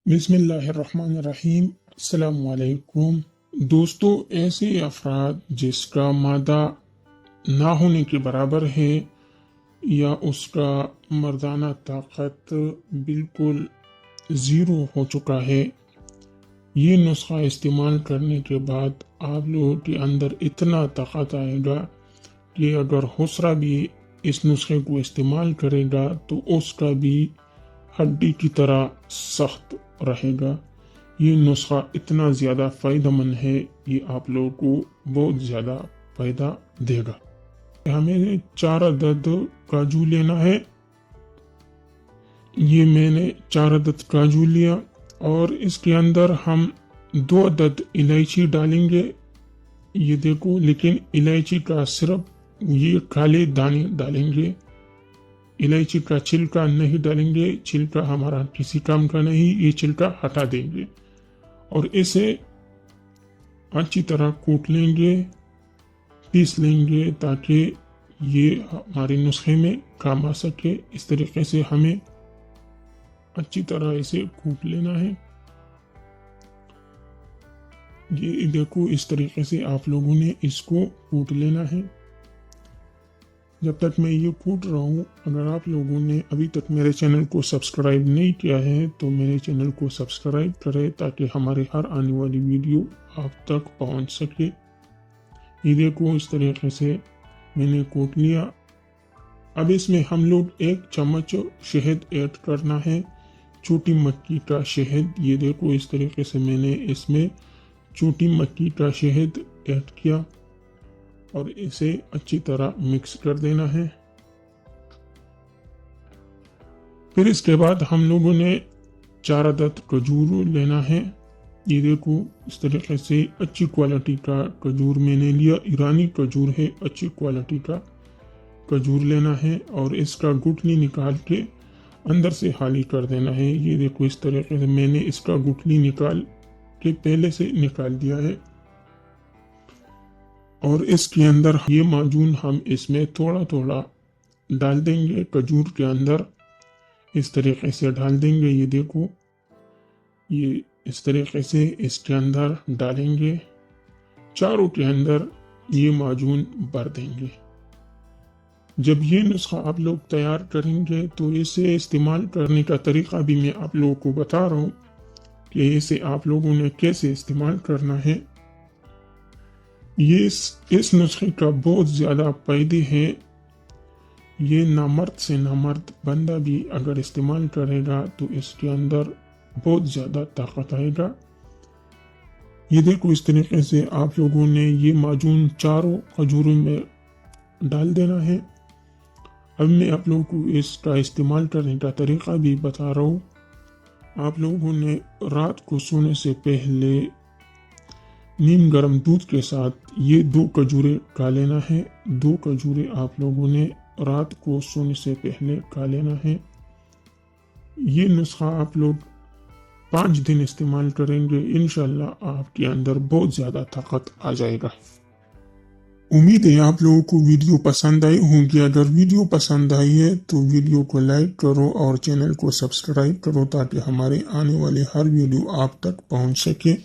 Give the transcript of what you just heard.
بسم اللہ الرحمن الرحیم۔ السلام علیکم دوستو، ایسے افراد جس کا مادہ نہ ہونے کے برابر ہے یا اس کا مردانہ طاقت بالکل زیرو ہو چکا ہے، یہ نسخہ استعمال کرنے کے بعد آپ لوگوں کے اندر اتنا طاقت آئے گا کہ اگر حسرہ بھی اس نسخے کو استعمال کرے گا تو اس کا بھی ہڈی کی طرح سخت رہے گا۔ یہ نسخہ اتنا زیادہ فائدہ مند ہے، یہ آپ لوگوں کو بہت زیادہ فائدہ دے گا۔ ہمیں 4 عدد کاجو لینا ہے۔ یہ میں نے 4 عدد کاجو لیا اور اس کے اندر ہم 2 عدد الائچی ڈالیں گے۔ یہ دیکھو، لیکن الائچی کا صرف یہ کالے دانے ڈالیں گے، الائچی کا چھلکا نہیں ڈالیں گے۔ چھلکا ہمارا کسی کام کا نہیں، یہ چھلکا ہٹا دیں گے اور اسے اچھی طرح کوٹ لیں گے، پیس لیں گے تاکہ یہ ہمارے نسخے میں کام آ سکے۔ اس طریقے سے ہمیں اچھی طرح اسے کوٹ لینا ہے۔ یہ دیکھو، اس طریقے سے آپ لوگوں نے اس کو کوٹ لینا ہے۔ جب تک میں یہ کوٹ رہا ہوں، اگر آپ لوگوں نے ابھی تک میرے چینل کو سبسکرائب نہیں کیا ہے تو میرے چینل کو سبسکرائب کریں تاکہ ہمارے ہر آنے والی ویڈیو آپ تک پہنچ سکے۔ یہ دیکھو، اس طریقے سے میں نے کوٹ لیا۔ اب اس میں ہم لوگ 1 چمچ شہد ایڈ کرنا ہے، چھوٹی مکھی کا شہد۔ یہ دیکھو، اس طریقے سے میں نے اس میں چھوٹی مکھی کا شہد ایڈ کیا اور اسے اچھی طرح مکس کر دینا ہے۔ پھر اس کے بعد ہم لوگوں نے 4 عدد کھجور لینا ہے۔ یہ دیکھو، اس طریقے سے اچھی کوالٹی کا کھجور میں نے لیا، ایرانی کھجور ہے، اچھی کوالٹی کا کھجور لینا ہے اور اس کا گٹلی نکال کے اندر سے خالی کر دینا ہے۔ یہ دیکھو، اس طریقے سے میں نے اس کا گٹلی نکال کے پہلے سے نکال دیا ہے اور اس کے اندر یہ معجون ہم اس میں تھوڑا تھوڑا ڈال دیں گے، کھجور کے اندر اس طریقے سے ڈال دیں گے۔ یہ دیکھو، یہ اس طریقے سے اس کے اندر ڈالیں گے، چاروں کے اندر یہ معجون بھر دیں گے۔ جب یہ نسخہ آپ لوگ تیار کریں گے تو اسے استعمال کرنے کا طریقہ بھی میں آپ لوگوں کو بتا رہا ہوں کہ اسے آپ لوگوں نے کیسے استعمال کرنا ہے۔ یہ اس نسخے کا بہت زیادہ فائدے ہیں۔ یہ نامرد سے نامرد بندہ بھی اگر استعمال کرے گا تو اس کے اندر بہت زیادہ طاقت آئے گا۔ یہ دیکھو، اس طریقے سے آپ لوگوں نے یہ معجون چاروں کھجوروں میں ڈال دینا ہے۔ اب میں آپ لوگوں کو اس کا استعمال کرنے کا طریقہ بھی بتا رہا ہوں۔ آپ لوگوں نے رات کو سونے سے پہلے نیم گرم دودھ کے ساتھ یہ 2 کھجوریں کھا لینا ہے۔ 2 کھجوریں آپ لوگوں نے رات کو سونے سے پہلے کھا لینا ہے۔ یہ نسخہ آپ لوگ 5 دن استعمال کریں گے، انشاءاللہ آپ کے اندر بہت زیادہ طاقت آ جائے گا۔ امید ہے آپ لوگوں کو ویڈیو پسند آئی ہوگی۔ اگر ویڈیو پسند آئی ہے تو ویڈیو کو لائک کرو اور چینل کو سبسکرائب کرو تاکہ ہمارے آنے والے ہر ویڈیو آپ تک پہنچ سکے۔